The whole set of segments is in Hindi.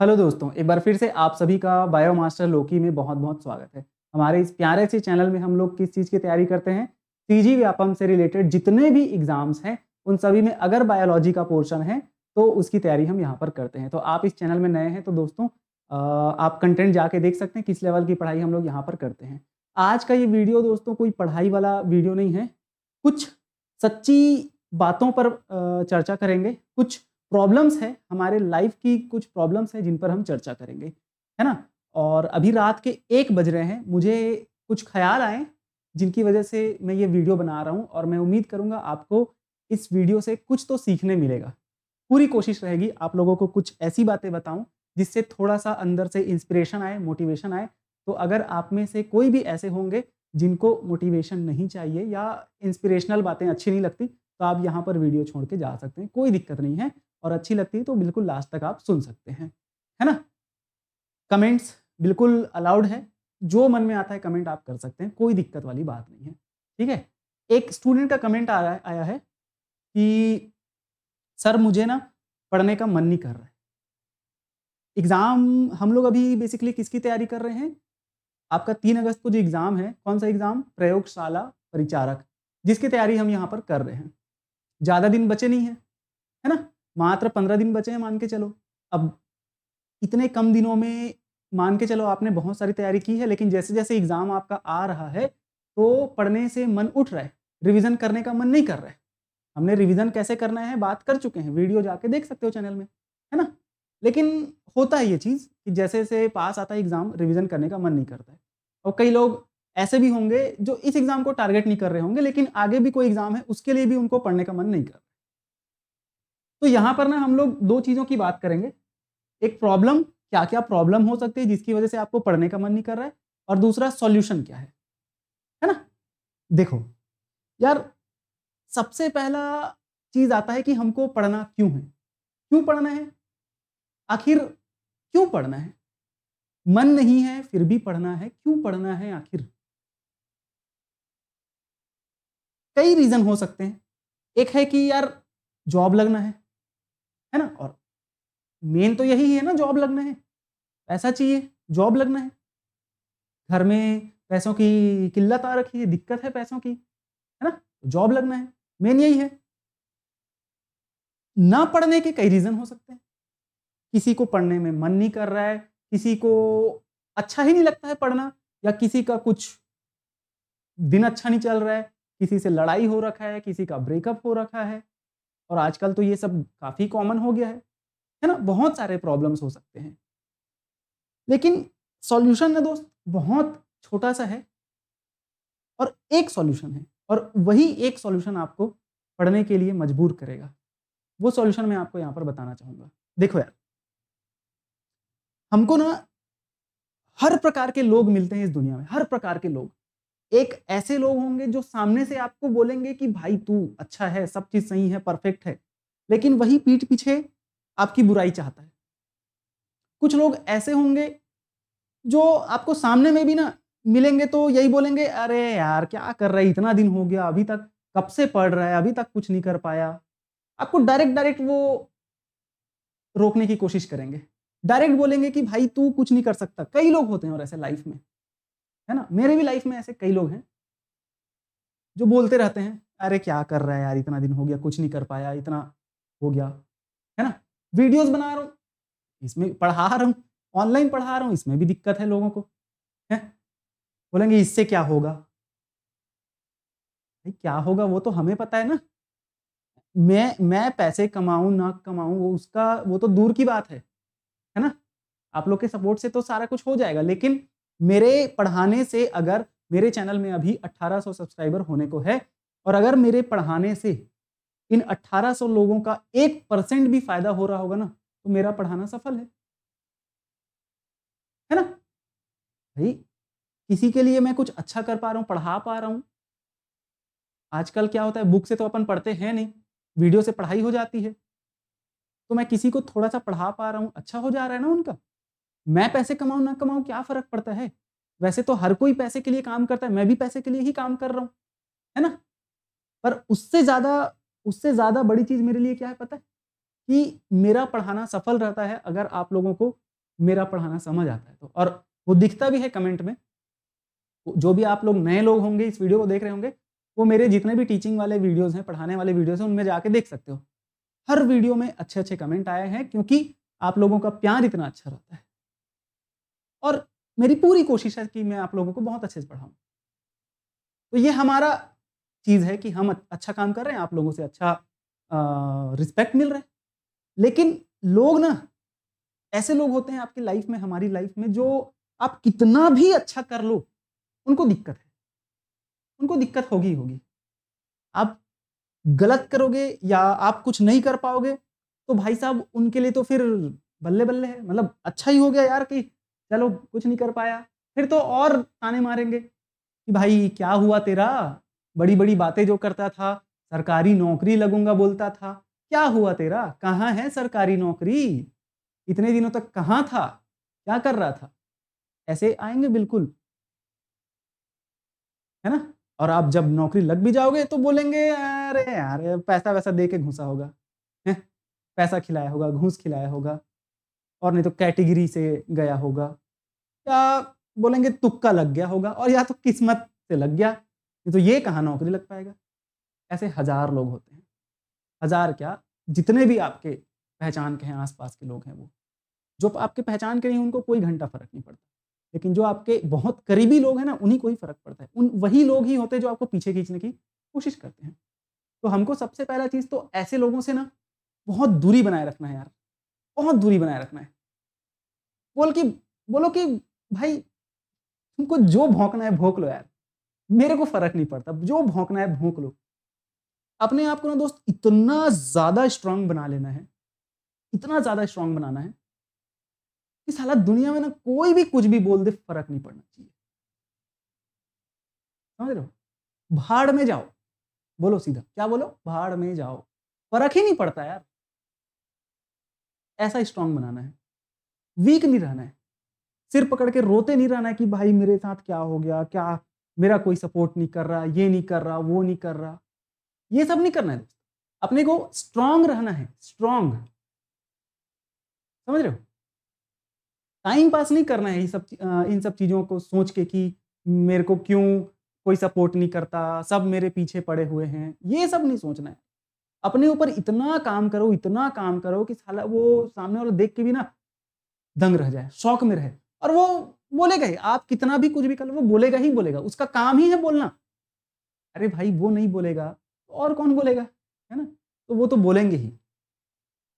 हेलो दोस्तों, एक बार फिर से आप सभी का बायो मास्टर लोकी में बहुत-बहुत स्वागत है। हमारे इस प्यारे से चैनल में हम लोग किस चीज़ की तैयारी करते हैं, सीजी व्यापम से रिलेटेड जितने भी एग्ज़ाम्स हैं, उन सभी में अगर बायोलॉजी का पोर्शन है, तो उसकी तैयारी हम यहाँ पर करते हैं। तो आप इस चैनल में नए हैं तो दोस्तों आप कंटेंट जाके देख सकते हैं किस लेवल की पढ़ाई हम लोग यहाँ पर करते हैं। आज का ये वीडियो दोस्तों कोई पढ़ाई वाला वीडियो नहीं है, कुछ सच्ची बातों पर चर्चा करेंगे, कुछ प्रॉब्लम्स हैं, हमारे लाइफ की कुछ प्रॉब्लम्स हैं जिन पर हम चर्चा करेंगे, है ना? और अभी रात के 1 बज रहे हैं, मुझे कुछ ख़्याल आए जिनकी वजह से मैं ये वीडियो बना रहा हूँ और मैं उम्मीद करूँगा आपको इस वीडियो से कुछ तो सीखने मिलेगा। पूरी कोशिश रहेगी आप लोगों को कुछ ऐसी बातें बताऊँ जिससे थोड़ा-सा अंदर से इंस्पिरेशन आए, मोटिवेशन आए। तो अगर आप में से कोई भी ऐसे होंगे जिनको मोटिवेशन नहीं चाहिए या इंस्पिरेशनल बातें अच्छी नहीं लगती, तो आप यहाँ पर वीडियो छोड़ के जा सकते हैं, कोई दिक्कत नहीं है। और अच्छी लगती है तो बिल्कुल लास्ट तक आप सुन सकते हैं, है ना? कमेंट्स बिल्कुल अलाउड है, जो मन में आता है कमेंट आप कर सकते हैं, कोई दिक्कत वाली बात नहीं है, ठीक है? एक स्टूडेंट का कमेंट आया है कि सर मुझे ना पढ़ने का मन नहीं कर रहा है। एग्ज़ाम हम लोग अभी बेसिकली किसकी तैयारी कर रहे हैं? आपका 3 अगस्त को जो एग्ज़ाम है, कौन-सा एग्ज़ाम? प्रयोगशाला परिचारक, जिसकी तैयारी हम यहाँ पर कर रहे हैं। ज़्यादा दिन बचे नहीं हैं, है ना? मात्र 15 दिन बचे हैं मान के चलो। अब इतने कम दिनों में मान के चलो आपने बहुत सारी तैयारी की है, लेकिन जैसे-जैसे एग्ज़ाम आपका आ रहा है, तो पढ़ने से मन उठ रहा है, रिवीज़न करने का मन नहीं कर रहा है। हमने रिवीज़न कैसे करना है बात कर चुके हैं, वीडियो जाके देख सकते हो चैनल में, है ना? लेकिन होता है ये चीज़ कि जैसे-जैसे पास आता है एग्ज़ाम, रिवीज़न करने का मन नहीं करता है। और कई लोग ऐसे भी होंगे जो इस एग्ज़ाम को टारगेट नहीं कर रहे होंगे, लेकिन आगे भी कोई एग्ज़ाम है, उसके लिए भी उनको पढ़ने का मन नहीं कर रहा है। तो यहाँ पर ना हम लोग 2 चीज़ों की बात करेंगे। एक प्रॉब्लम, क्या-क्या प्रॉब्लम हो सकती है जिसकी वज़ह से आपको पढ़ने का मन नहीं कर रहा है, और दूसरा सॉल्यूशन क्या है ना? देखो, यार सबसे पहला चीज़ आता है कि हमको पढ़ना क्यों है? क्यों पढ़ना है? आखिर क्यों पढ़ना है? मन नहीं है फिर भी पढ़ना है, क्यों पढ़ना है आखिर? कई रीज़न हो सकते हैं। एक है कि यार जॉब लगना है ना? और मेन तो यही है ना, जॉब लगना है, पैसा चाहिए, जॉब लगना है। घर में पैसों की किल्लत आ रखी है, दिक्कत है पैसों की, है ना? जॉब लगना है, मेन यही है। ना पढ़ने के कई रीज़न हो सकते हैं। किसी को पढ़ने में मन नहीं कर रहा है, किसी को अच्छा ही नहीं लगता है पढ़ना, या किसी का कुछ दिन अच्छा नहीं चल रहा है, किसी से लड़ाई हो रखा है, किसी का ब्रेकअप हो रखा है, और आजकल तो ये सब काफ़ी कॉमन हो गया है ना? बहुत सारे प्रॉब्लम्स हो सकते हैं। लेकिन सॉल्यूशन ना दोस्त बहुत छोटा-सा है, और एक सॉल्यूशन है, और वही एक सॉल्यूशन आपको पढ़ने के लिए मजबूर करेगा। वो सॉल्यूशन मैं आपको यहाँ पर बताना चाहूँगा। देखो यार, हमको ना हर प्रकार के लोग मिलते हैं इस दुनिया में, हर प्रकार के लोग। एक ऐसे लोग होंगे जो सामने से आपको बोलेंगे कि भाई तू अच्छा है, सब चीज़ सही है, परफेक्ट है। लेकिन वही पीठ पीछे आपकी बुराई चाहता है। कुछ लोग ऐसे होंगे जो आपको सामने में भी ना मिलेंगे तो यही बोलेंगे, "अरे यार क्या कर रहा है? इतना दिन हो गया, अभी तक कब से पढ़ रहा है, अभी तक कुछ नहीं कर पाया।" आपको डायरेक्ट डायरेक्ट वो रोकने की कोशिश करेंगे। डायरेक्ट बोलेंगे कि भाई तू कुछ नहीं कर सकता। कई लोग होते हैं और ऐसे लाइफ में, है ना? मेरे भी लाइफ में ऐसे कई लोग हैं, जो बोलते रहते हैं, "अरे क्या कर रहा है यार, इतना दिन हो गया, कुछ नहीं कर पाया, इतना हो गया।" है ना? वीडियोज़ बना रहा हूँ, इसमें पढ़ा रहा हूँ, ऑनलाइन पढ़ा रहा हूँ, इसमें भी दिक्कत है लोगों को, हैं? बोलेंगे इससे क्या होगा? भाई क्या होगा वो तो हमें पता है ना। मैं पैसे कमाऊँ ना कमाऊँ वो तो दूर की बात है ना? आप लोग के सपोर्ट से तो सारा कुछ हो जाएगा, लेकिन मेरे पढ़ाने से अगर मेरे चैनल में अभी 1800 सब्सक्राइबर होने को है, और अगर मेरे पढ़ाने से इन 1800 लोगों का 1% भी फ़ायदा हो रहा होगा ना, तो मेरा पढ़ाना सफल है ना? भई किसी के लिए मैं कुछ अच्छा कर पा रहा हूँ, पढ़ा पा रहा हूँ। आजकल क्या होता है, बुक से तो अपन पढ़ते हैं नहीं, वीडियो से पढ़ाई हो जाती है। तो मैं किसी को थोड़ा-सा पढ़ा पा रहा हूँ, अच्छा हो जा रहा है ना उनका। मैं पैसे कमाऊँ ना कमाऊँ क्या फ़र्क पड़ता है? वैसे तो हर कोई पैसे के लिए काम करता है, मैं भी पैसे के लिए ही काम कर रहा हूँ, है ना? पर उससे ज़्यादा बड़ी चीज़ मेरे लिए क्या है पता है? कि मेरा पढ़ाना सफल रहता है अगर आप लोगों को मेरा पढ़ाना समझ आता है तो, और वो दिखता भी है कमेंट में। जो भी आप लोग नए लोग होंगे इस वीडियो को देख रहे होंगे, वो मेरे जितने भी टीचिंग वाले वीडियोज़ हैं, पढ़ाने वाले वीडियोज़ हैं, उनमें जाके देख सकते हो। हर वीडियो में अच्छे-अच्छे कमेंट आए हैं क्योंकि आप लोगों का प्यार इतना अच्छा रहता है। और मेरी पूरी कोशिश है कि मैं आप लोगों को बहुत अच्छे से पढ़ाऊँ। तो ये हमारा चीज़ है कि हम अच्छा काम कर रहे हैं, आप लोगों से अच्छा रिस्पेक्ट मिल रहा है। लेकिन लोग ना, ऐसे लोग होते हैं आपकी लाइफ में, हमारी लाइफ में, जो आप कितना भी अच्छा कर लो, उनको दिक्कत है। उनको दिक्कत होगी ही होगी। आप गलत करोगे या आप कुछ नहीं कर पाओगे, तो भाई साहब उनके लिए तो फिर बल्ले-बल्ले है। मतलब अच्छा ही हो गया यार कि चलो कुछ नहीं कर पाया। फिर तो और ताने मारेंगे कि भाई क्या हुआ तेरा? बड़ी-बड़ी बातें जो करता था, सरकारी नौकरी लगूँगा बोलता था, क्या हुआ तेरा? कहाँ है सरकारी नौकरी? इतने दिनों तक कहाँ था? क्या कर रहा था? ऐसे आएँगे बिल्कुल, है ना? और आप जब नौकरी लग भी जाओगे तो बोलेंगे अरे यार पैसा-वैसा दे के घुसा होगा, हैं? पैसा खिलाया होगा, घूस खिलाया होगा और नहीं तो कैटेगरी से गया होगा, या बोलेंगे तुक्का लग गया होगा, और या तो किस्मत से लग गया, नहीं तो ये कहाँ नौकरी लग पाएगा। ऐसे हज़ार लोग होते हैं, हज़ार क्या, जितने भी आपके पहचान के हैं, आस-पास के लोग हैं वो। जो आपके पहचान के नहीं हैं उनको कोई घंटा फ़र्क नहीं पड़ता। लेकिन जो आपके बहुत करीबी लोग हैं ना, उन्हीं को ही फ़र्क पड़ता है। वही लोग ही होते हैं जो आपको पीछे खींचने की कोशिश करते हैं। तो हमको सबसे पहला चीज़ तो ऐसे लोगों से ना बहुत दूरी बनाए रखना है यार, बहुत दूरी बनाए रखना है। बोल कि बोलो कि भाई तुमको जो भौंकना है भौंक लो यार, मेरे को फ़र्क नहीं पड़ता, जो भौंकना है भौंक लो। अपने आप को ना दोस्त इतना ज़्यादा स्ट्रॉन्ग बना लेना है, इतना ज़्यादा स्ट्रॉन्ग बनाना है कि साला दुनिया में ना कोई भी कुछ भी बोल दे, फ़र्क नहीं पड़ना चाहिए। समझ रहे हो? भाड़ में जाओ, बोलो सीधा, क्या बोलो? भाड़ में जाओ, फ़र्क ही नहीं पड़ता यार। ऐसा स्ट्रॉन्ग बनाना है, वीक नहीं रहना है। सिर पकड़ के रोते नहीं रहना है कि भाई मेरे साथ क्या हो गया? क्या मेरा कोई सपोर्ट नहीं कर रहा, ये नहीं कर रहा, वो नहीं कर रहा। ये सब नहीं करना है दोस्त। अपने को स्ट्रॉन्ग रहना है, स्ट्रॉन्ग। समझ रहे हो? टाइम पास नहीं करना है इन सब चीज़ों को सोच के कि मेरे को क्यों कोई सपोर्ट नहीं करता, सब मेरे पीछे पड़े हुए हैं। ये सब नहीं सोचना है। अपने ऊपर इतना काम करो कि साला वो सामने वाला देख के भी ना दंग रह जाए, शॉक में रहे, और वो बोलेगा ही, आप कितना भी कुछ भी कर लो, वो बोलेगा ही बोलेगा, उसका काम ही है बोलना। अरे भाई वो नहीं बोलेगा, तो और कौन बोलेगा, है ना? तो वो तो बोलेंगे ही।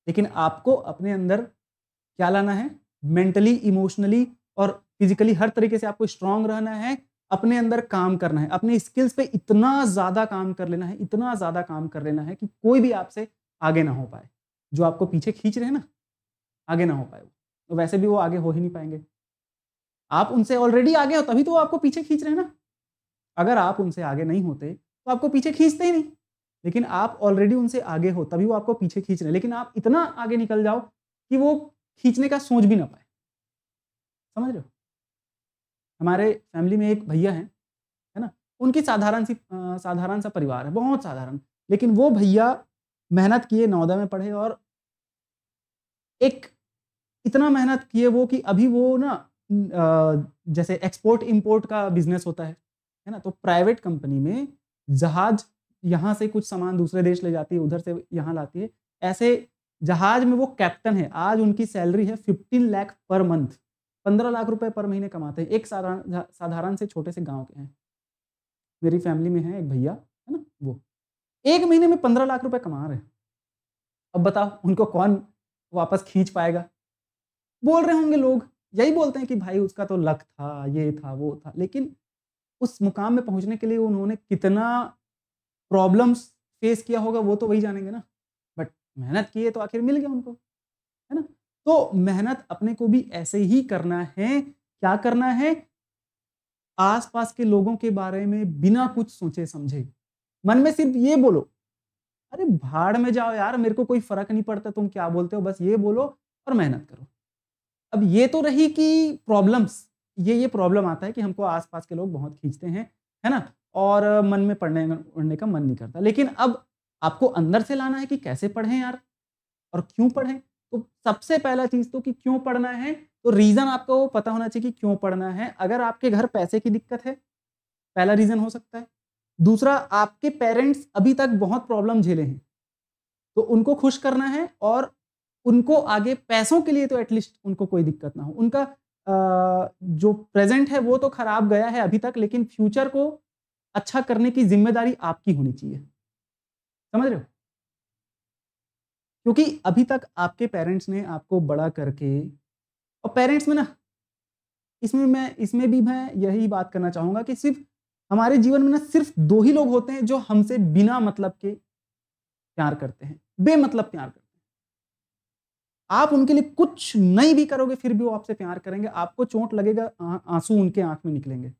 लेकिन आपको अपने अंदर क्या लाना है? मेंटली, इमोशनली और फिज़िकली हर तरीके से आपको स्ट्रॉन्ग रहना है, अपने अंदर काम करना है, अपने स्किल्स पे इतना ज़्यादा काम कर लेना है, इतना ज़्यादा काम कर लेना है कि कोई भी आपसे आगे ना हो पाए। जो आपको पीछे खींच रहे हैं ना, आगे ना हो पाए वो। तो वैसे भी वो आगे हो ही नहीं पाएँगे। आप उनसे ऑलरेडी आगे हो तभी तो वो आपको पीछे खींच रहे हैं ना। अगर आप उनसे आगे नहीं होते, तो आपको पीछे खींचते ही नहीं। लेकिन आप ऑलरेडी उनसे आगे हो, तभी वो आपको पीछे खींच रहे हैं। लेकिन आप इतना आगे निकल जाओ कि वो खींचने का सोच भी ना पाएँ। समझ रहे हो? हमारे फैमिली में एक भैया हैं, है ना? उनकी साधारण सा परिवार है, बहुत साधारण। लेकिन वो भैया मेहनत किए, नवोदय में पढ़े, और एक इतना मेहनत किए वो कि अभी वो ना जैसे एक्सपोर्ट-इम्पोर्ट का बिज़नेस होता है ना? तो प्राइवेट कंपनी में जहाज यहाँ से कुछ सामान दूसरे देश ले जाती है, उधर से यहाँ लाती है। ऐसे जहाज में वो कैप्टन है। आज उनकी सैलरी है 15 लाख पर मंथ, 15 लाख रुपए पर महीने कमाते हैं। एक साधारण से छोटे से गाँव के हैं। मेरी फैमिली में है एक भैया, है ना? वो 1 महीने में 15 लाख रुपए कमा रहे हैं। अब बताओ उनको कौन वापस खींच पाएगा? बोल रहे होंगे लोग, यही बोलते हैं कि भाई उसका तो लक था, ये था, वो था। लेकिन उस मुकाम में पहुँचने के लिए उन्होंने कितना प्रॉब्लम्स फेस किया होगा वो तो वही जानेंगे ना। बट मेहनत किए तो आखिर मिल गया उनको, है ना? तो मेहनत अपने को भी ऐसे ही करना है। क्या करना है? आस-पास के लोगों के बारे में बिना कुछ सोचे-समझे, मन में सिर्फ ये बोलो, अरे भाड़ में जाओ यार, मेरे को कोई फ़र्क नहीं पड़ता तुम क्या बोलते हो, बस ये बोलो और मेहनत करो। अब ये तो रही कि प्रॉब्लम्स, ये प्रॉब्लम आता है कि हमको आस-पास के लोग बहुत खींचते हैं, है ना? और मन में पढ़ने का मन नहीं करता। लेकिन अब आपको अंदर से लाना है कि कैसे पढ़ें यार और क्यों पढ़ें? तो सबसे पहला चीज़ तो कि क्यों पढ़ना है? तो रीजन आपको पता होना चाहिए कि क्यों पढ़ना है। अगर आपके घर पैसे की दिक्कत है, पहला रीजन हो सकता है। दूसरा, आपके पेरेंट्स अभी तक बहुत प्रॉब्लम झेले हैं, तो उनको खुश करना है और उनको आगे पैसों के लिए तो एटलीस्ट उनको कोई दिक्कत ना हो। उनका जो प्रेजेंट है वो तो खराब गया है अभी तक, लेकिन फ्यूचर को अच्छा करने की जिम्मेदारी आपकी होनी चाहिए। समझ रहे हो? क्योंकि अभी तक आपके पेरेंट्स ने आपको बड़ा करके, और पेरेंट्स में ना, इसमें भी मैं यही बात करना चाहूंगा कि सिर्फ हमारे जीवन में ना सिर्फ 2 ही लोग होते हैं जो हमसे बिना मतलब के प्यार करते हैं, बेमतलब प्यार करते हैं। आप उनके लिए कुछ नहीं भी करोगे फिर भी वो आपसे प्यार करेंगे। आपको चोट लगेगा, आंसू उनके आंख में निकलेंगे।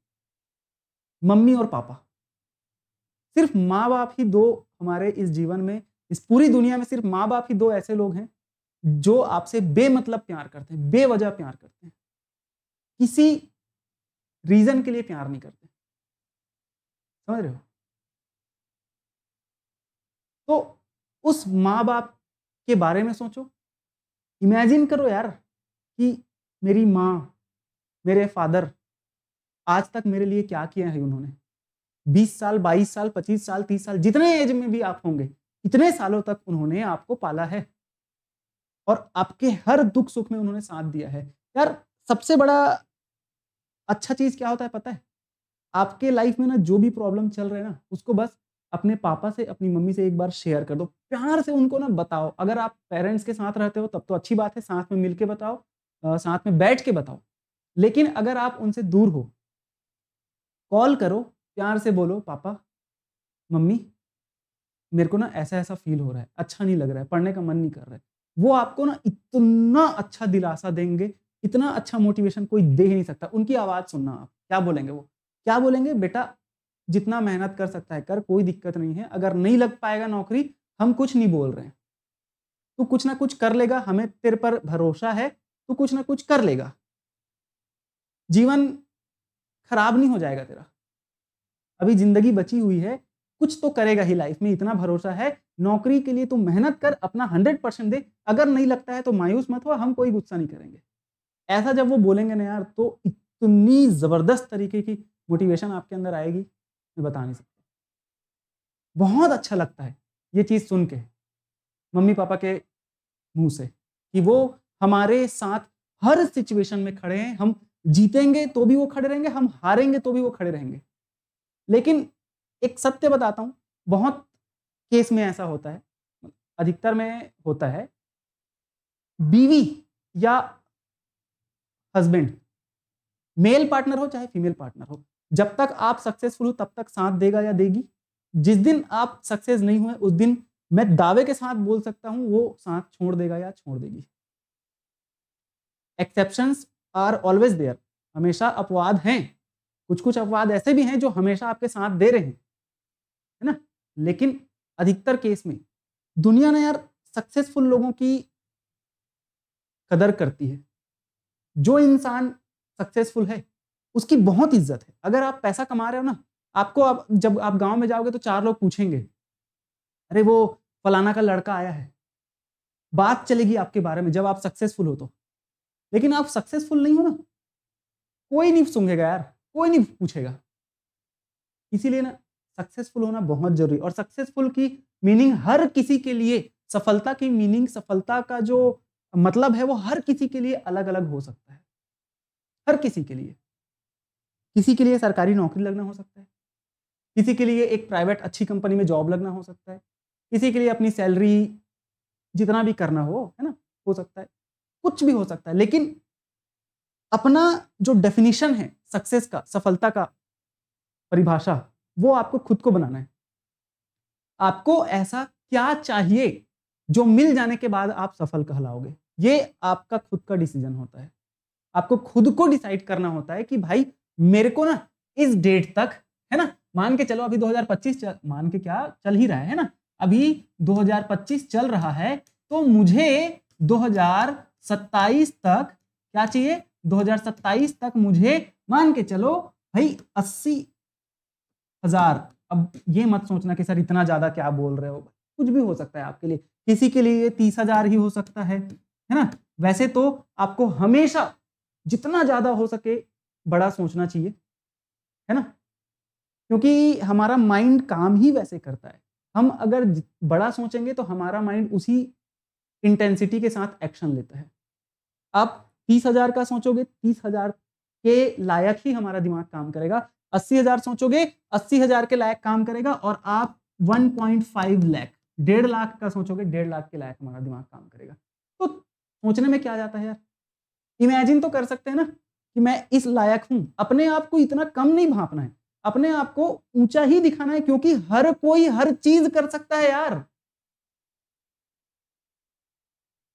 मम्मी और पापा, सिर्फ माँ बाप ही 2 हमारे इस जीवन में, इस पूरी दुनिया में सिर्फ माँ बाप ही 2 ऐसे लोग हैं जो आपसे बेमतलब प्यार करते हैं, बेवजह प्यार करते हैं, किसी रीजन के लिए प्यार नहीं करते। समझ रहे हो? तो उस माँ बाप के बारे में सोचो। इमेजिन करो यार कि मेरी माँ, मेरे फादर आज तक मेरे लिए क्या किया है उन्होंने। 20 साल, 22 साल, 25 साल, 30 साल, जितने एज में भी आप होंगे, इतने सालों तक उन्होंने आपको पाला है और आपके हर दुख सुख में उन्होंने साथ दिया है। यार सबसे बड़ा अच्छा चीज क्या होता है पता है? आपके लाइफ में ना जो भी प्रॉब्लम चल रहे हैं ना, उसको बस अपने पापा से, अपनी मम्मी से एक बार शेयर कर दो, प्यार से उनको ना बताओ। अगर आप पेरेंट्स के साथ रहते हो तब तो अच्छी बात है, साथ में मिलके बताओ, साथ में बैठ के बताओ। लेकिन अगर आप उनसे दूर हो, कॉल करो, प्यार से बोलो, पापा, मम्मी, मेरे को ना ऐसा ऐसा फील हो रहा है, अच्छा नहीं लग रहा है, पढ़ने का मन नहीं कर रहा है। वो आपको ना इतना अच्छा दिलासा देंगे, इतना अच्छा मोटिवेशन कोई दे ही नहीं सकता। उनकी आवाज सुनना, आप क्या बोलेंगे? वो क्या बोलेंगे? बेटा जितना मेहनत कर सकता है कर, कोई दिक्कत नहीं है, अगर नहीं लग पाएगा नौकरी, हम कुछ नहीं बोल रहे हैं, तू कुछ ना कुछ कर लेगा, हमें तेरे पर भरोसा है, तू कुछ ना कुछ कर लेगा, जीवन खराब नहीं हो जाएगा तेरा, अभी जिंदगी बची हुई है, कुछ तो करेगा ही लाइफ में, इतना भरोसा है, नौकरी के लिए तू मेहनत कर, अपना 100% दे, अगर नहीं लगता है तो मायूस मत हो, हम कोई गुस्सा नहीं करेंगे। ऐसा जब वो बोलेंगे ना यार, तो इतनी जबरदस्त तरीके की मोटिवेशन आपके अंदर आएगी, मैं बता नहीं सकता। बहुत अच्छा लगता है ये चीज सुन के मम्मी पापा के मुंह से कि वो हमारे साथ हर सिचुएशन में खड़े हैं। हम जीतेंगे तो भी वो खड़े रहेंगे, हम हारेंगे तो भी वो खड़े रहेंगे। लेकिन एक सत्य बताता हूं, बहुत केस में ऐसा होता है, अधिकतर में होता है, बीवी या हस्बैंड, मेल पार्टनर हो चाहे फीमेल पार्टनर हो, जब तक आप सक्सेसफुल हो तब तक साथ देगा या देगी। जिस दिन आप सक्सेस नहीं हुए उस दिन मैं दावे के साथ बोल सकता हूं वो साथ छोड़ देगा या छोड़ देगी। एक्सेप्शंस आर ऑलवेज देयर, हमेशा अपवाद हैं, कुछ कुछ अपवाद ऐसे भी हैं जो हमेशा आपके साथ दे रहे हैं, है ना। लेकिन अधिकतर केस में दुनिया ने यार सक्सेसफुल लोगों की कदर करती है। जो इंसान सक्सेसफुल है उसकी बहुत इज्जत है। अगर आप पैसा कमा रहे हो ना, आपको जब आप गांव में जाओगे तो 4 लोग पूछेंगे, अरे वो फलाना का लड़का आया है, बात चलेगी आपके बारे में जब आप सक्सेसफुल हो तो। लेकिन आप सक्सेसफुल नहीं हो ना, कोई नहीं सूंघेगा यार, कोई नहीं पूछेगा। इसीलिए ना सक्सेसफुल होना बहुत जरूरी। और सक्सेसफुल की मीनिंग हर किसी के लिए, सफलता की मीनिंग, सफलता का जो मतलब है वो हर किसी के लिए अलग अलग हो सकता है। हर किसी के लिए, किसी के लिए सरकारी नौकरी लगना हो सकता है, किसी के लिए एक प्राइवेट अच्छी कंपनी में जॉब लगना हो सकता है, किसी के लिए अपनी सैलरी जितना भी करना हो, है ना, हो सकता है, कुछ भी हो सकता है। लेकिन अपना जो डेफिनेशन है सक्सेस का, सफलता का परिभाषा, वो आपको खुद को बनाना है। आपको ऐसा क्या चाहिए जो मिल जाने के बाद आप सफल कहलाओगे, ये आपका खुद का डिसीजन होता है। आपको खुद को डिसाइड करना होता है कि भाई मेरे को ना इस डेट तक, है ना, मान के चलो अभी 2025 मान के क्या चल ही रहा है ना, अभी 2025 चल रहा है, तो मुझे 2027 तक क्या चाहिए? 2027 तक मुझे मान के चलो भाई 80,000। अब ये मत सोचना कि सर इतना ज्यादा क्या बोल रहे हो, कुछ भी हो सकता है आपके लिए, किसी के लिए 30,000 ही हो सकता है ना। वैसे तो आपको हमेशा जितना ज़्यादा हो सके बड़ा सोचना चाहिए, है ना? क्योंकि हमारा माइंड काम ही वैसे करता है। हम अगर बड़ा सोचेंगे तो हमारा माइंड उसी इंटेंसिटी के साथ एक्शन लेता है। आप 30,000 का सोचोगे, 30,000 के लायक ही हमारा दिमाग काम करेगा। 80,000 सोचोगे, 80,000 के लायक काम करेगा। और आप 1.5 लाख, 1.5 लाख का सोचोगे, 1.5 लाख के लायक हमारा दिमाग काम करेगा। तो सोचने में क्या जाता है यार? इमेजिन तो कर सकते हैं ना कि मैं इस लायक हूं। अपने आप को इतना कम नहीं भांपना है, अपने आप को ऊंचा ही दिखाना है, क्योंकि हर कोई हर चीज कर सकता है यार।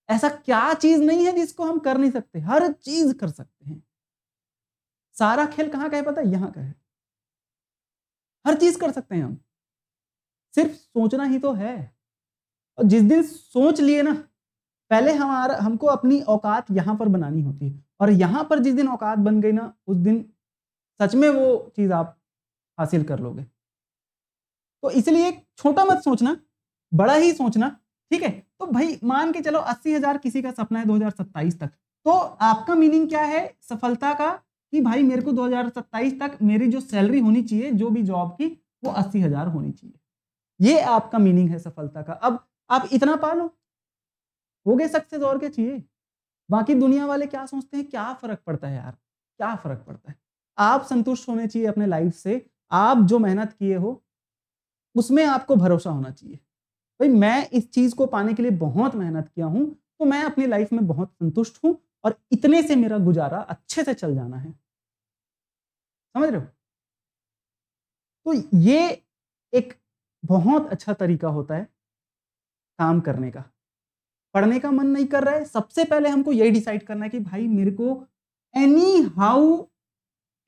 ऐसा क्या चीज नहीं है जिसको हम कर नहीं सकते? हर चीज कर सकते हैं। सारा खेल कहाँ का है पता है? यहाँ का है। हर चीज कर सकते हैं हम, सिर्फ सोचना ही तो है। और जिस दिन सोच लिए ना, पहले हमको अपनी औकात यहां पर बनानी होती है, और यहां पर जिस दिन औकात बन गई ना, उस दिन सच में वो चीज आप हासिल कर लोगे। तो इसलिए छोटा मत सोचना, बड़ा ही सोचना, ठीक है? तो भाई मान के चलो 80,000 किसी का सपना है 2027 तक, तो आपका मीनिंग क्या है सफलता का? कि भाई मेरे को 2027 तक मेरी जो सैलरी होनी चाहिए, जो भी जॉब की, वो 80,000 होनी चाहिए। ये आपका मीनिंग है सफलता का। अब आप इतना पा लो, हो गए सक्सेस, और क्या चाहिए? बाकी दुनिया वाले क्या सोचते हैं, क्या फर्क पड़ता है यार? क्या फर्क पड़ता है? आप संतुष्ट होने चाहिए अपने लाइफ से। आप जो मेहनत किए हो उसमें आपको भरोसा होना चाहिए। भाई मैं इस चीज को पाने के लिए बहुत मेहनत किया हूं, तो मैं अपनी लाइफ में बहुत संतुष्ट हूं, और इतने से मेरा गुजारा अच्छे से चल जाना है। समझ रहे हो? तो ये एक बहुत अच्छा तरीका होता है काम करने का। पढ़ने का मन नहीं कर रहा है, सबसे पहले हमको यही डिसाइड करना है कि भाई मेरे को एनी हाउ,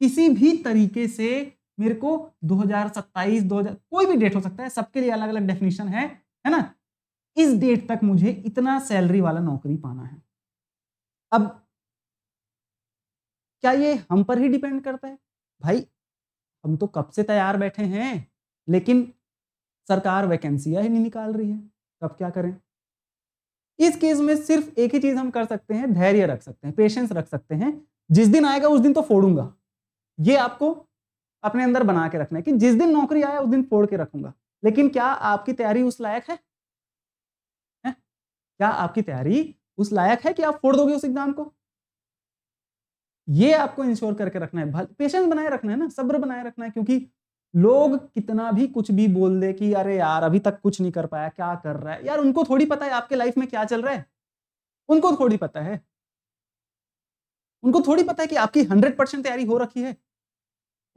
किसी भी तरीके से मेरे को 2027, 2000 कोई भी डेट हो सकता है, सबके लिए अलग अलग डेफिनेशन है ना? इस डेट तक मुझे इतना सैलरी वाला नौकरी पाना है। अब क्या ये हम पर ही डिपेंड करता है? भाई हम तो कब से तैयार बैठे हैं, लेकिन सरकार वैकेंसियां ही नहीं निकाल रही है। तब क्या करें? इस केस में सिर्फ एक ही चीज हम कर सकते हैं, धैर्य रख सकते हैं, पेशेंस रख सकते हैं। जिस दिन आएगा उस दिन तो फोड़ूंगा, ये आपको अपने अंदर बना के रखना है कि जिस दिन नौकरी आया उस दिन फोड़ के रखूंगा। लेकिन क्या आपकी तैयारी उस लायक है? क्या आपकी तैयारी उस लायक है कि आप फोड़ दोगे उस एग्जाम को? ये आपको इंश्योर करके रखना है, पेशेंस बनाए रखना है ना, सब्र बनाए रखना है। क्योंकि लोग कितना भी कुछ भी बोल दे कि अरे यार अभी तक कुछ नहीं कर पाया, क्या कर रहा है यार, उनको थोड़ी पता है आपके लाइफ में क्या चल रहा है। उनको थोड़ी पता है, उनको थोड़ी पता है कि आपकी 100% तैयारी हो रखी है।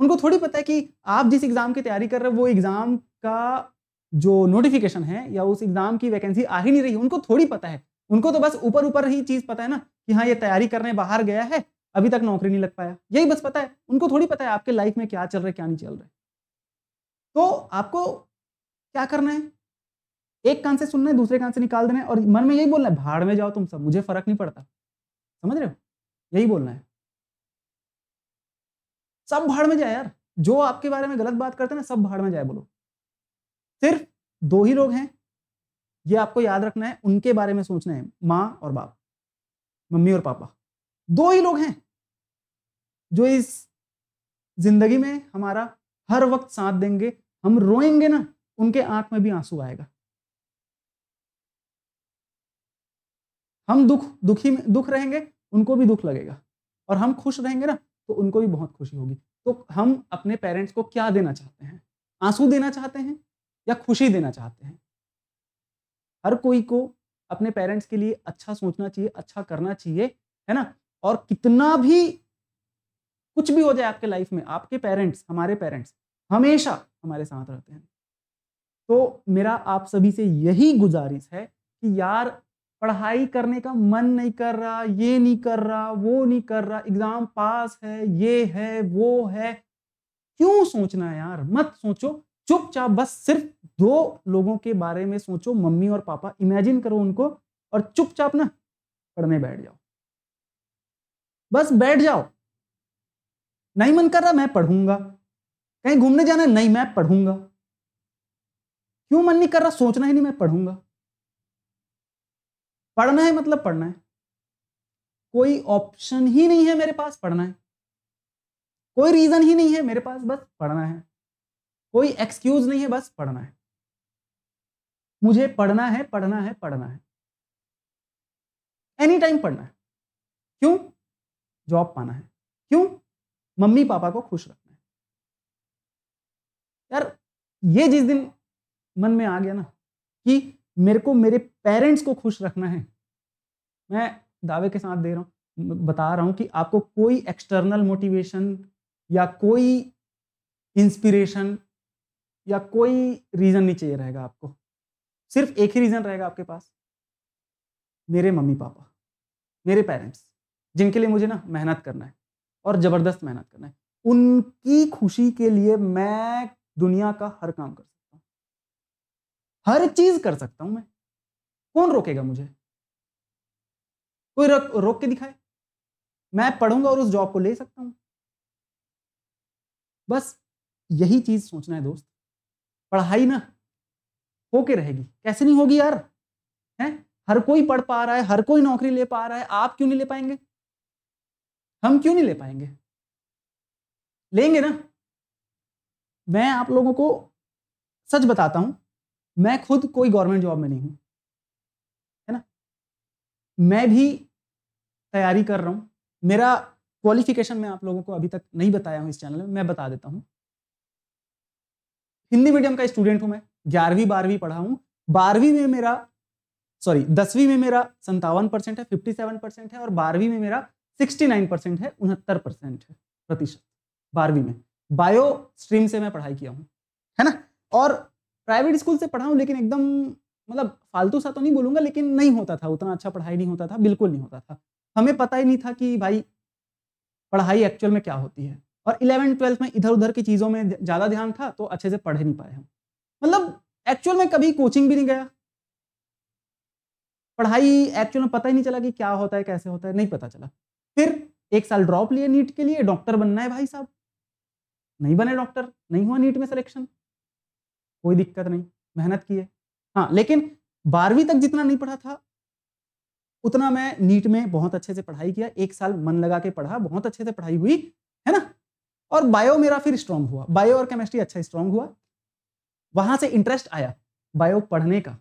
उनको थोड़ी पता है कि आप जिस एग्जाम की तैयारी कर रहे हो वो एग्जाम का जो नोटिफिकेशन है या उस एग्जाम की वैकेंसी आ ही नहीं रही, उनको थोड़ी पता है। उनको तो बस ऊपर ऊपर ही चीज पता है ना कि हाँ ये तैयारी करने बाहर गया है, अभी तक नौकरी नहीं लग पाया, यही बस पता है। उनको थोड़ी पता है आपके लाइफ में क्या चल रहा है, क्या नहीं चल रहा है। तो आपको क्या करना है? एक कान से सुनना है, दूसरे कान से निकाल देना है, और मन में यही बोलना है भाड़ में जाओ तुम सब, मुझे फर्क नहीं पड़ता। समझ रहे हो? यही बोलना है, सब भाड़ में जाए यार। जो आपके बारे में गलत बात करते हैं ना, सब भाड़ में जाए बोलो। सिर्फ दो ही लोग हैं, ये आपको याद रखना है, उनके बारे में सोचना है, माँ और बाप, मम्मी और पापा। दो ही लोग हैं जो इस जिंदगी में हमारा हर वक्त साथ देंगे। हम रोएंगे ना, उनके आंख में भी आंसू आएगा। हम दुख रहेंगे, उनको भी दुख लगेगा। और हम खुश रहेंगे ना, तो उनको भी बहुत खुशी होगी। तो हम अपने पेरेंट्स को क्या देना चाहते हैं? आंसू देना चाहते हैं या खुशी देना चाहते हैं? हर कोई को अपने पेरेंट्स के लिए अच्छा सोचना चाहिए, अच्छा करना चाहिए, है ना? और कितना भी कुछ भी हो जाए आपके लाइफ में, आपके पेरेंट्स, हमारे पेरेंट्स हमेशा हमारे साथ रहते हैं। तो मेरा आप सभी से यही गुजारिश है कि यार पढ़ाई करने का मन नहीं कर रहा, ये नहीं कर रहा, वो नहीं कर रहा, एग्जाम पास है, ये है, वो है, क्यों सोचना है यार? मत सोचो, चुपचाप बस सिर्फ दो लोगों के बारे में सोचो, मम्मी और पापा, इमेजिन करो उनको, और चुपचाप ना पढ़ने बैठ जाओ। बस बैठ जाओ। नहीं मन कर रहा, मैं पढ़ूंगा। कहीं घूमने जाना है, नहीं मैं पढ़ूंगा। क्यों मन नहीं कर रहा? सोचना ही नहीं, मैं पढ़ूंगा। पढ़ना है मतलब पढ़ना है। कोई ऑप्शन ही नहीं है मेरे पास, पढ़ना है। कोई रीजन ही नहीं है मेरे पास, बस पढ़ना है। कोई एक्सक्यूज नहीं है, बस पढ़ना है। मुझे पढ़ना है, पढ़ना है, पढ़ना है, एनी टाइम पढ़ना है। क्यों? जॉब पाना है। क्यों? मम्मी पापा को खुश रखना है। यार ये जिस दिन मन में आ गया ना कि मेरे को मेरे पेरेंट्स को खुश रखना है, मैं दावे के साथ दे रहा हूं, बता रहा हूं कि आपको कोई एक्सटर्नल मोटिवेशन या कोई इंस्पिरेशन या कोई रीजन नहीं चाहिए रहेगा। आपको सिर्फ एक ही रीजन रहेगा आपके पास, मेरे मम्मी पापा, मेरे पेरेंट्स, जिनके लिए मुझे ना मेहनत करना है और जबरदस्त मेहनत करना है। उनकी खुशी के लिए मैं दुनिया का हर काम कर सकता हूं, हर चीज कर सकता हूं मैं। कौन रोकेगा मुझे? कोई रोक के दिखाए? मैं पढ़ूंगा और उस जॉब को ले सकता हूं। बस यही चीज सोचना है दोस्त। पढ़ाई ना होके रहेगी, कैसे नहीं होगी यार? है, हर कोई पढ़ पा रहा है, हर कोई नौकरी ले पा रहा है, आप क्यों नहीं ले पाएंगे? हम क्यों नहीं ले पाएंगे? लेंगे ना। मैं आप लोगों को सच बताता हूं, मैं खुद कोई गवर्नमेंट जॉब में नहीं हूं, है ना। मैं भी तैयारी कर रहा हूं। मेरा क्वालिफिकेशन मैं आप लोगों को अभी तक नहीं बताया हूं इस चैनल में, मैं बता देता हूं। हिंदी मीडियम का स्टूडेंट हूं मैं, 11वीं 12वीं पढ़ा हूं। 12वीं में मेरा 10वीं में मेरा 57% है, 57% है, और 12वीं में मेरा 69% है, 69% है प्रतिशत। 12वीं में बायो स्ट्रीम से मैं पढ़ाई किया हूं, है ना। और प्राइवेट स्कूल से पढ़ा हूं, लेकिन एकदम मतलब फालतू सा तो नहीं बोलूंगा, लेकिन नहीं होता था उतना अच्छा, पढ़ाई नहीं होता था, बिल्कुल नहीं होता था। हमें पता ही नहीं था कि भाई पढ़ाई एक्चुअल में क्या होती है। और 11th 12th में इधर उधर की चीजों में ज्यादा ध्यान था, तो अच्छे से पढ़ नहीं पाए हम। मतलब एक्चुअल में कभी कोचिंग भी नहीं गया, पढ़ाई एक्चुअल में पता ही नहीं चला कि क्या होता है, कैसे होता है, नहीं पता चला। फिर 1 साल ड्रॉप लिए नीट के लिए, डॉक्टर बनना है भाई साहब, नहीं बने डॉक्टर, नहीं हुआ नीट में सिलेक्शन, कोई दिक्कत नहीं, मेहनत की है। हाँ, लेकिन 12वीं तक जितना नहीं पढ़ा था उतना मैं नीट में बहुत अच्छे से पढ़ाई किया। 1 साल मन लगा के पढ़ा, बहुत अच्छे से पढ़ाई हुई, है ना। और बायो मेरा फिर स्ट्रांग हुआ, बायो और केमिस्ट्री अच्छा स्ट्रांग हुआ, वहां से इंटरेस्ट आया बायो पढ़ने का।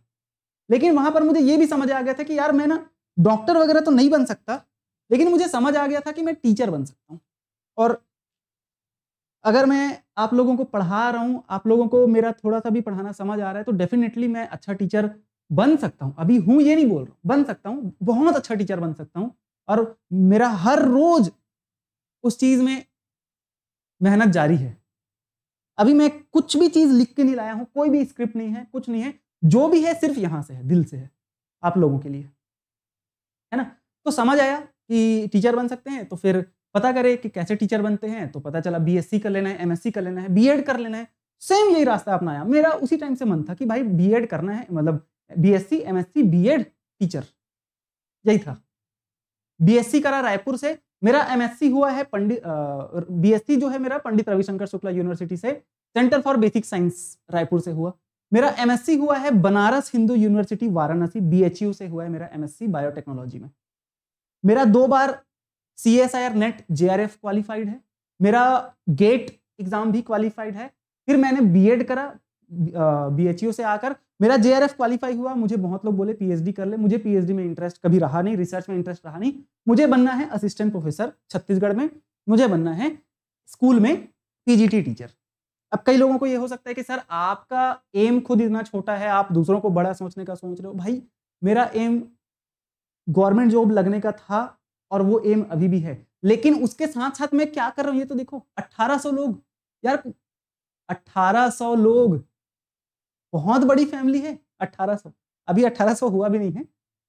लेकिन वहां पर मुझे ये भी समझ आ गया था कि यार मैं ना डॉक्टर वगैरह तो नहीं बन सकता, लेकिन मुझे समझ आ गया था कि मैं टीचर बन सकता हूं। और अगर मैं आप लोगों को पढ़ा रहा हूं, आप लोगों को मेरा थोड़ा सा भी पढ़ाना समझ आ रहा है, तो डेफिनेटली मैं अच्छा टीचर बन सकता हूं। अभी हूं ये नहीं बोल रहा हूं, बन सकता हूं, बहुत अच्छा टीचर बन सकता हूं। और मेरा हर रोज उस चीज में मेहनत जारी है। अभी मैं कुछ भी चीज लिख के नहीं लाया हूं, कोई भी स्क्रिप्ट नहीं है, कुछ नहीं है, जो भी है सिर्फ यहां से है, दिल से है, आप लोगों के लिए, है ना। तो समझ आया कि टीचर बन सकते हैं, तो फिर पता करें कि कैसे टीचर बनते हैं। तो पता चला बीएससी कर लेना है, एमएससी कर लेना है, बीएड कर लेना है। सेम यही रास्ता अपनाया। मेरा उसी टाइम से मन था कि भाई बीएड करना है, मतलब बीएससी एमएससी बीएड टीचर, यही था। बीएससी करा रायपुर से, मेरा एमएससी हुआ है बीएससी जो है मेरा पंडित रविशंकर शुक्ला यूनिवर्सिटी से, centre for basic science Raipur से हुआ। मेरा एमएससी हुआ है बनारस हिंदू यूनिवर्सिटी वाराणसी, बीएचयू से हुआ है मेरा एमएससी बायोटेक्नोलॉजी में। मेरा 2 बार सीएसआईआर नेट जेआरएफ क्वालिफाइड है, मेरा गेट एग्जाम भी क्वालिफाइड है। फिर मैंने बीएड करा बीएचयू से आकर, मेरा जेआरएफ क्वालिफाई हुआ। मुझे बहुत लोग बोले पीएचडी कर ले, मुझे पीएचडी में इंटरेस्ट कभी रहा नहीं, रिसर्च में इंटरेस्ट रहा नहीं। मुझे बनना है असिस्टेंट प्रोफेसर छत्तीसगढ़ में, मुझे बनना है स्कूल में पीजीटी टीचर। अब कई लोगों को ये हो सकता है कि सर आपका एम खुद इतना छोटा है, आप दूसरों को बड़ा सोचने का सोच रहे हो। भाई मेरा एम गवर्नमेंट जॉब लगने का था, और वो एम अभी भी है, लेकिन उसके साथ साथ मैं क्या कर रहा हूं ये तो देखो। 1800 लोग यार, 1800 लोग, बहुत बड़ी फैमिली है 1800। अभी 1800 हुआ भी नहीं है,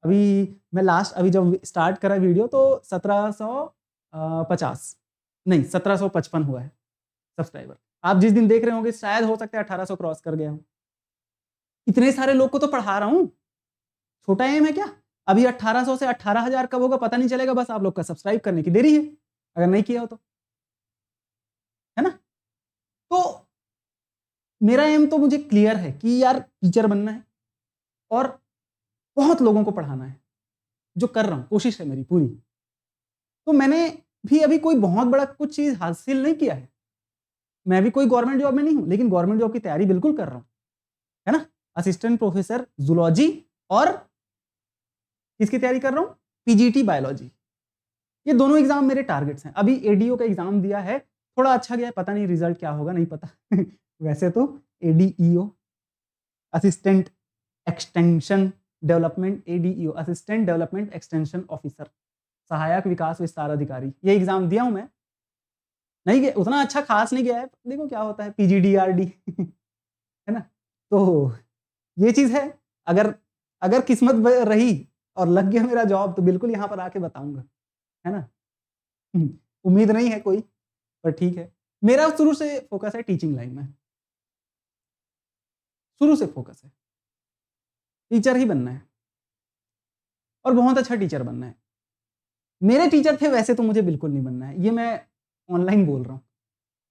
अभी मैं लास्ट अभी जब स्टार्ट करा वीडियो तो 1750 नहीं 1755 हुआ है सब्सक्राइबर। आप जिस दिन देख रहे होंगे शायद हो सकता है 1800 क्रॉस कर गया हूं। इतने सारे लोग को तो पढ़ा रहा हूं, छोटा एम है क्या? अभी 1800 से 18,000 कब होगा पता नहीं चलेगा, बस आप लोग का सब्सक्राइब करने की देरी है, अगर नहीं किया हो तो, है ना। तो मेरा एम तो मुझे क्लियर है कि यार टीचर बनना है और बहुत लोगों को पढ़ाना है, जो कर रहा हूं, कोशिश है मेरी पूरी। तो मैंने भी अभी कोई बहुत बड़ा कुछ चीज़ हासिल नहीं किया है। मैं भी कोई गवर्नमेंट जॉब में नहीं हूँ, लेकिन गवर्नमेंट जॉब की तैयारी बिल्कुल कर रहा हूँ, है ना? असिस्टेंट प्रोफेसर ज़ूलॉजी और किसकी तैयारी कर रहा हूँ? PGT biology. ये दोनों एग्ज़ाम मेरे टारगेट्स हैं। अभी एडीओ का एग्ज़ाम दिया है, थोड़ा अच्छा गया है, पता नहीं रिज़ल्ट क्या होगा, नहीं पता। वैसे तो ADEO assistant extension development ADEO assistant development extension officer, सहायक विकास विस्तार अधिकारी, ये एग्ज़ाम दिया हूँ मैं। नहीं गया उतना अच्छा खास नहीं गया है, देखो क्या होता है पीजीडीआरडी। है ना? तो ये चीज़ है, अगर अगर किस्मत रही और लग गया मेरा जॉब तो बिल्कुल यहाँ पर आके बताऊँगा, है ना? उम्मीद नहीं है कोई, पर ठीक है। मेरा शुरू से फ़ोकस है टीचिंग लाइन में। शुरू से फ़ोकस है। टीचर ही बनना है और बहुत अच्छा टीचर बनना है। मेरे टीचर थे वैसे तो मुझे बिल्कुल नहीं बनना है, ये मैं ऑनलाइन बोल रहा हूँ।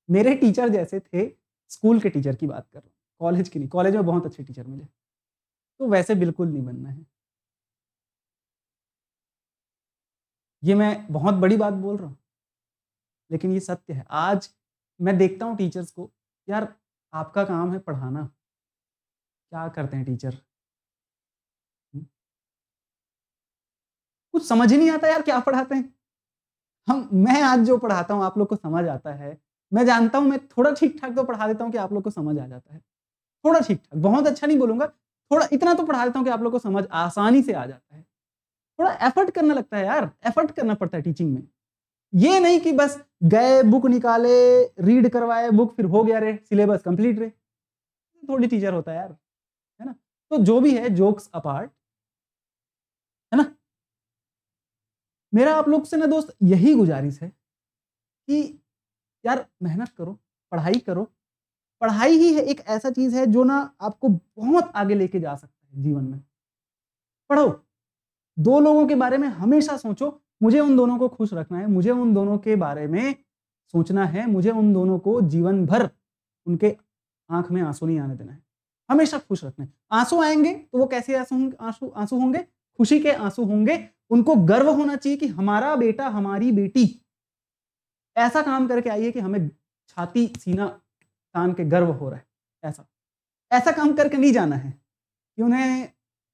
मेरे टीचर जैसे थे, स्कूल के टीचर की बात कर रहा हूँ, कॉलेज की नहीं, कॉलेज में बहुत अच्छे टीचर मिले। तो वैसे बिल्कुल नहीं बनना है। ये मैं बहुत बड़ी बात बोल रहा हूँ, लेकिन ये सत्य है। आज मैं देखता हूँ टीचर्स को, यार आपका काम है पढ़ाना, क्या करते हैं टीचर? हुँ, कुछ समझ ही नहीं आता यार क्या पढ़ाते हैं। मैं आज जो पढ़ाता हूँ आप लोग को समझ आता है। मैं जानता हूँ मैं थोड़ा ठीक-ठाक तो पढ़ा देता हूँ कि आप लोग को समझ आ जाता है। थोड़ा ठीक-ठाक, बहुत अच्छा नहीं बोलूँगा, थोड़ा इतना तो पढ़ा देता हूँ कि आप लोग को समझ आसानी से आ जाता है। थोड़ा एफर्ट करना लगता है यार, एफर्ट करना पड़ता है टीचिंग में। ये नहीं कि बस गए, बुक निकाले, रीड करवाए, बुक फिर हो गया रे, सिलेबस कंप्लीट रे। थोड़ी टीचर होता है यार, है ना? तो जो भी है जोक्स अपार्ट, है ना? मेरा आप लोग से ना दोस्त यही गुज़ारिश है कि यार मेहनत करो, पढ़ाई करो। पढ़ाई ही है एक ऐसा चीज़ है जो ना आपको बहुत आगे लेके जा सकता है जीवन में। पढ़ो, 2 लोगों के बारे में हमेशा सोचो, मुझे उन दोनों को खुश रखना है, मुझे उन दोनों के बारे में सोचना है, मुझे उन दोनों को जीवन भर उनके आँख में आँसू नहीं आने देना है। हमेशा खुश रखना है। आँसू आएँगे तो वो कैसे आँसू आँसू होंगे? खुशी के आँसू होंगे। उनको गर्व होना चाहिए कि हमारा बेटा, हमारी बेटी ऐसा काम करके आई है कि हमें छाती, सीना तान के गर्व हो रहा है, ऐसा। ऐसा काम करके नहीं जाना है कि उन्हें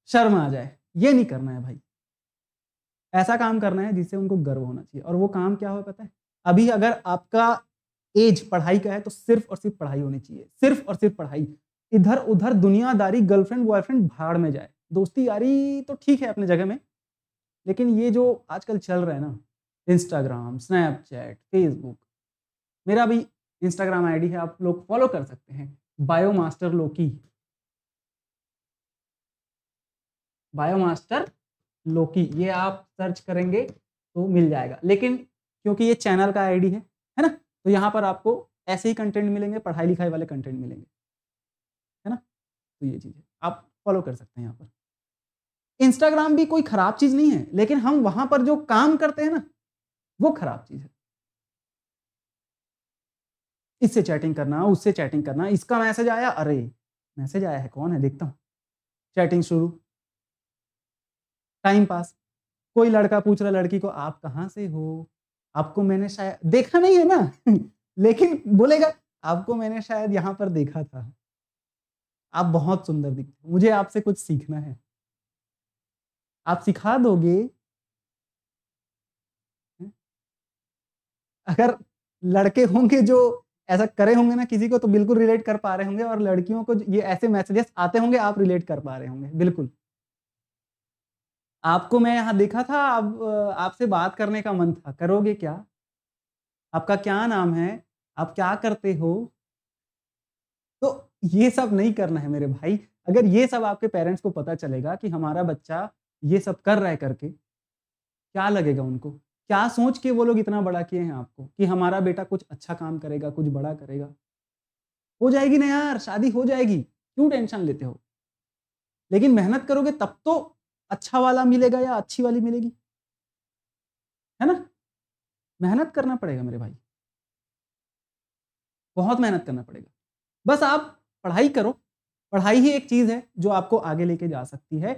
शर्म आ जाए, ये नहीं करना है भाई। ऐसा काम करना है जिससे उनको गर्व होना चाहिए और वो काम क्या हो पता है? अभी अगर आपका ऐज पढ़ाई का है तो सिर्फ़ और सिर्फ़ पढ़ाई होनी चाहिए, सिर्फ़ और सिर्फ़ पढ़ाई। इधर-उधर दुनियादारी, गर्लफ्रेंड, बॉयफ्रेंड भाड़ में जाए। दोस्ती यारी तो ठीक है अपनी जगह में, लेकिन ये जो आजकल चल रहा है ना, इंस्टाग्राम, स्नैपचैट, फेसबुक, मेरा भी इंस्टाग्राम आईडी है, आप लोग फॉलो कर सकते हैं, बायोमास्टर लोकी। बायोमास्टर लोकी, ये आप सर्च करेंगे तो मिल जाएगा। लेकिन क्योंकि ये चैनल का आईडी है ना? तो यहाँ पर आपको ऐसे ही कंटेंट मिलेंगे, पढ़ाई-लिखाई वाले कंटेंट मिलेंगे, है ना? तो ये चीज़ है, आप फॉलो कर सकते हैं यहाँ पर। इंस्टाग्राम भी कोई खराब चीज़ नहीं है, लेकिन हम वहाँ पर जो काम करते हैं ना, वो खराब चीज़ है। इससे चैटिंग करना, उससे चैटिंग करना, इसका मैसेज आया, अरे! मैसेज आया है, कौन है देखता हूँ। चैटिंग शुरू, टाइम पास। कोई लड़का पूछ रहा है लड़की को, आप कहाँ से हो? आपको मैंने शायद देखा नहीं है ना, लेकिन बोलेगा आपको मैंने शायद यहाँ पर देखा था। आप बहुत सुंदर दिखते हो, मुझे आपसे कुछ सीखना है। आप सिखा दोगे? हैं? अगर लड़के होंगे जो ऐसा करे होंगे ना किसी को तो बिल्कुल रिलेट कर पा रहे होंगे और लड़कियों को ये ऐसे मैसेजेस आते होंगे, आप रिलेट कर पा रहे होंगे, बिल्कुल। आपको मैं यहाँ देखा था, अब आपसे बात करने का मन था, करोगे क्या? आपका क्या नाम है? आप क्या करते हो? तो ये सब नहीं करना है मेरे भाई। अगर ये सब आपके पेरेंट्स को पता चलेगा कि हमारा बच्चा ये सब कर रहा है करके, क्या लगेगा उनको? क्या सोच के वो लोग इतना बड़ा किए हैं आपको कि हमारा बेटा कुछ अच्छा काम करेगा, कुछ बड़ा करेगा? हो जाएगी ना यार, शादी हो जाएगी, क्यों टेंशन लेते हो? लेकिन मेहनत करोगे तब तो अच्छा वाला मिलेगा या अच्छी वाली मिलेगी, है ना? मेहनत करना पड़ेगा मेरे भाई, बहुत मेहनत करना पड़ेगा। बस आप पढ़ाई करो, पढ़ाई ही एक चीज़ है जो आपको आगे लेके जा सकती है।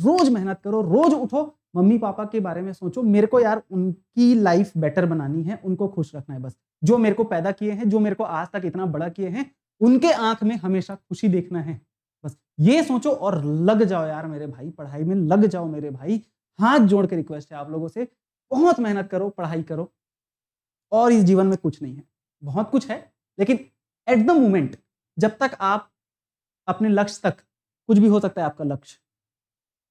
रोज मेहनत करो, रोज उठो, मम्मी पापा के बारे में सोचो, मेरे को यार उनकी लाइफ बेटर बनानी है, उनको खुश रखना है बस। जो मेरे को पैदा किए हैं, जो मेरे को आज तक इतना बड़ा किए हैं, उनके आंख में हमेशा खुशी देखना है, बस ये सोचो और लग जाओ यार मेरे भाई, पढ़ाई में लग जाओ मेरे भाई। हाथ जोड़ के रिक्वेस्ट है आप लोगों से, बहुत मेहनत करो, पढ़ाई करो। और इस जीवन में कुछ नहीं है, बहुत कुछ है, लेकिन एट द मोमेंट जब तक आप अपने लक्ष्य तक, कुछ भी हो सकता है आपका लक्ष्य,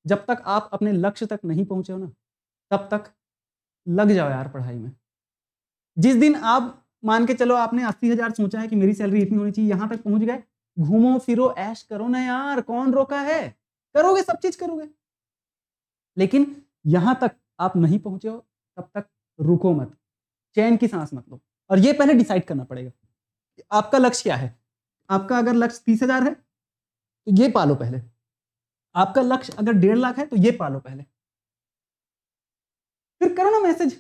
जब तक आप अपने लक्ष्य तक नहीं पहुंचे हो ना, तब तक लग जाओ यार पढ़ाई में। जिस दिन आप मान के चलो आपने 80,000 सोचा है कि मेरी सैलरी इतनी होनी चाहिए, यहां तक पहुंच गए, घूमो फिरो ऐश करो ना यार, कौन रोका है, करोगे, सब चीज करोगे। लेकिन यहां तक आप नहीं पहुंचे हो तब तक रुको मत, चैन की सांस मत लो। और ये पहले डिसाइड करना पड़ेगा आपका लक्ष्य क्या है। आपका अगर लक्ष्य 30,000 है तो ये पालो पहले, आपका लक्ष्य अगर 1.5 लाख है तो ये पालो पहले, फिर करो ना मैसेज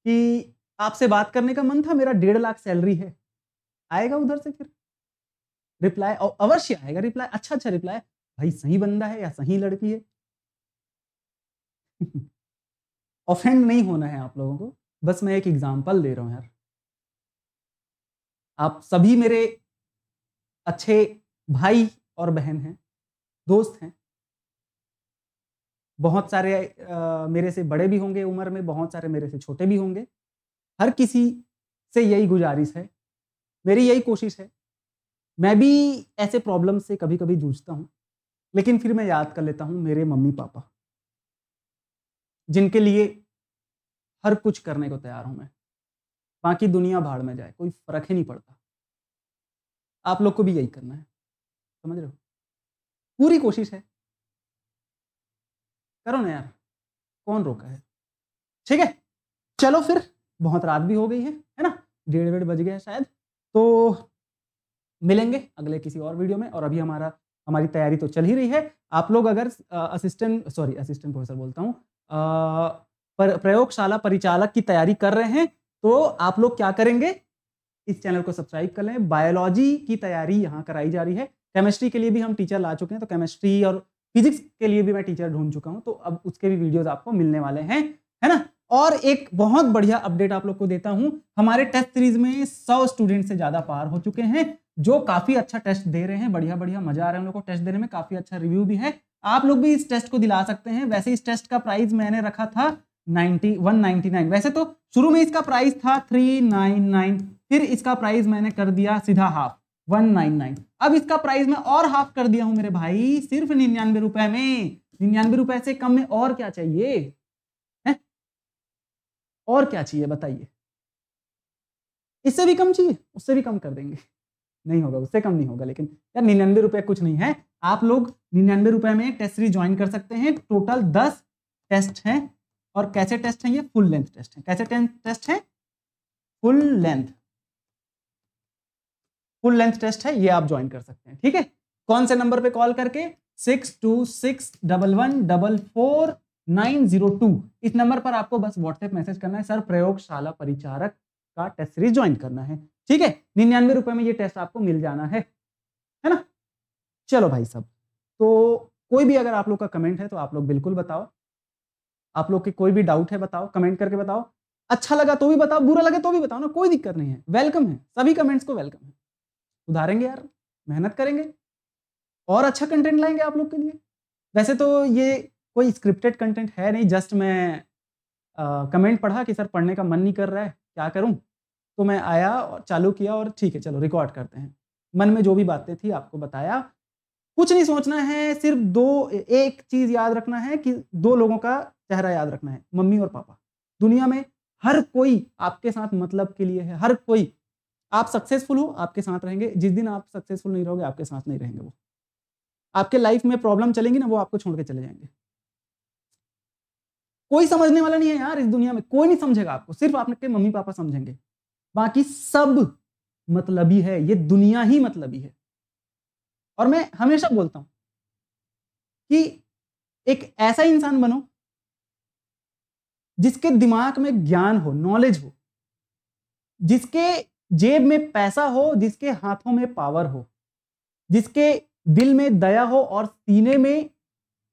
कि आपसे बात करने का मन था, मेरा 1.5 लाख सैलरी है, आएगा उधर से फिर रिप्लाई, और अवश्य आएगा रिप्लाई, अच्छा रिप्लाई, भाई सही बंदा है या सही लड़की है। ऑफेंड नहीं होना है आप लोगों को, बस मैं एक एग्जांपल दे रहा हूं यार। आप सभी मेरे अच्छे भाई और बहन हैं, दोस्त हैं, बहुत सारे मेरे से बड़े भी होंगे उम्र में, बहुत सारे मेरे से छोटे भी होंगे। हर किसी से यही गुजारिश है, मेरी यही कोशिश है। मैं भी ऐसे प्रॉब्लम से कभी कभी जूझता हूं, लेकिन फिर मैं याद कर लेता हूं मेरे मम्मी पापा, जिनके लिए हर कुछ करने को तैयार हूं मैं, बाकी दुनिया भाड़ में जाए, कोई फर्क ही नहीं पड़ता। आप लोग को भी यही करना है, समझ रहे हो, पूरी कोशिश है, करो ना यार, कौन रोका है। ठीक है, चलो फिर, बहुत रात भी हो गई है ना, 1:30 बज गया शायद, तो मिलेंगे अगले किसी और वीडियो में। और अभी हमारी तैयारी तो चल ही रही है। आप लोग अगर असिस्टेंट प्रोफेसर बोलता हूँ, प्रयोगशाला परिचालक की तैयारी कर रहे हैं, तो आप लोग क्या करेंगे, इस चैनल को सब्सक्राइब कर लें। बायोलॉजी की तैयारी यहाँ कराई जा रही है, केमिस्ट्री के लिए भी हम टीचर ला चुके हैं, तो केमिस्ट्री और फिजिक्स के लिए भी मैं टीचर ढूंढ चुका हूँ, तो अब उसके भी वीडियोस आपको मिलने वाले हैं, है ना। और एक बहुत बढ़िया अपडेट आप लोग को देता हूं, हमारे टेस्ट सीरीज में 100 स्टूडेंट से ज्यादा पार हो चुके हैं, जो काफी अच्छा टेस्ट दे रहे हैं, बढ़िया मजा आ रहा है उन लोगों को टेस्ट देने में, काफी अच्छा रिव्यू भी है। आप लोग भी इस टेस्ट को दिला सकते हैं। वैसे इस टेस्ट का प्राइस मैंने रखा था 199, वैसे तो शुरू में इसका प्राइस था 399, फिर इसका प्राइस मैंने कर दिया सीधा हाफ 199। अब इसका प्राइस मैं और हाफ कर दिया हूं मेरे भाई, सिर्फ 99 रुपए में। 99 रुपए से कम में और क्या चाहिए है? और क्या चाहिए बताइए, इससे भी कम चाहिए, उससे भी कम कर देंगे, नहीं होगा, उससे कम नहीं होगा, लेकिन यार 99 रुपए कुछ नहीं है। आप लोग 99 रुपए में टेस्ट सीरीज ज्वाइन कर सकते हैं। टोटल 10 टेस्ट हैं, और कैसे टेस्ट हैं ये, फुल लेंथ टेस्ट हैं। कैसे टेस्ट है, फुल लेंथ टेस्ट है, ये आप ज्वाइन कर सकते हैं। ठीक है, कौन से नंबर पे कॉल करके, 626111444902, इस नंबर पर आपको बस व्हाट्सएप मैसेज करना है, सर प्रयोगशाला परिचारक का टेस्ट सीरीज ज्वाइन करना है। ठीक है, 99 रुपए में ये टेस्ट आपको मिल जाना है ना। चलो भाई सब, तो कोई भी अगर आप लोग का कमेंट है तो आप लोग बिल्कुल बताओ, आप लोग के कोई भी डाउट है बताओ, कमेंट करके बताओ, अच्छा लगा तो भी बताओ, बुरा लगे तो भी बताओ ना, कोई दिक्कत नहीं है, वेलकम है, सभी कमेंट्स को वेलकम है। सुधारेंगे यार, मेहनत करेंगे और अच्छा कंटेंट लाएंगे आप लोग के लिए। वैसे तो ये कोई स्क्रिप्टेड कंटेंट है नहीं, जस्ट मैं कमेंट पढ़ा कि सर पढ़ने का मन नहीं कर रहा है, क्या करूं, तो मैं आया और चालू किया, और ठीक है चलो रिकॉर्ड करते हैं। मन में जो भी बातें थी आपको बताया, कुछ नहीं सोचना है, सिर्फ एक चीज याद रखना है कि 2 लोगों का चेहरा याद रखना है, मम्मी और पापा। दुनिया में हर कोई आपके साथ मतलब के लिए है, हर कोई। आप सक्सेसफुल हो आपके साथ रहेंगे, जिस दिन आप सक्सेसफुल नहीं रहोगे आपके साथ नहीं रहेंगे वो। आपके लाइफ में प्रॉब्लम चलेंगी ना, वो आपको छोड़ के चले जाएंगे। कोई समझने वाला नहीं है यार इस दुनिया में, कोई नहीं समझेगा आपको, सिर्फ आपके मम्मी पापा समझेंगे, बाकी सब मतलबी है, ये दुनिया ही मतलबी है। और मैं हमेशा बोलता हूं कि एक ऐसा इंसान बनो जिसके दिमाग में ज्ञान हो, नॉलेज हो, जिसके जेब में पैसा हो, जिसके हाथों में पावर हो, जिसके दिल में दया हो और सीने में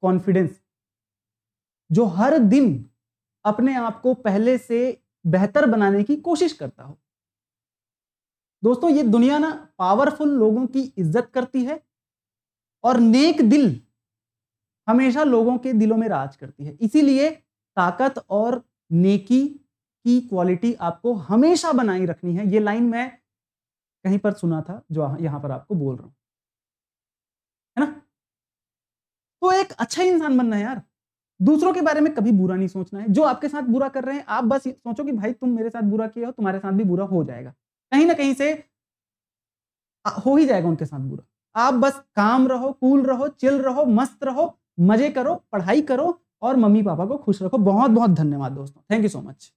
कॉन्फिडेंस, जो हर दिन अपने आप को पहले से बेहतर बनाने की कोशिश करता हो। दोस्तों, ये दुनिया ना पावरफुल लोगों की इज्जत करती है और नेक दिल हमेशा लोगों के दिलों में राज करती है। इसीलिए ताकत और नेकी की क्वालिटी आपको हमेशा बनाई रखनी है। ये लाइन मैं कहीं पर सुना था, जो यहां पर आपको बोल रहा हूं, है ना। तो एक अच्छा इंसान बनना है यार, दूसरों के बारे में कभी बुरा नहीं सोचना है। जो आपके साथ बुरा कर रहे हैं, आप बस सोचो कि भाई तुम मेरे साथ बुरा किया हो, तुम्हारे साथ भी बुरा हो जाएगा, कहीं ना कहीं से हो ही जाएगा उनके साथ बुरा। आप बस काम रहो, कूल रहो, चिल रहो, मस्त रहो, मजे करो, पढ़ाई करो और मम्मी पापा को खुश रखो। बहुत बहुत धन्यवाद दोस्तों, थैंक यू सो मच।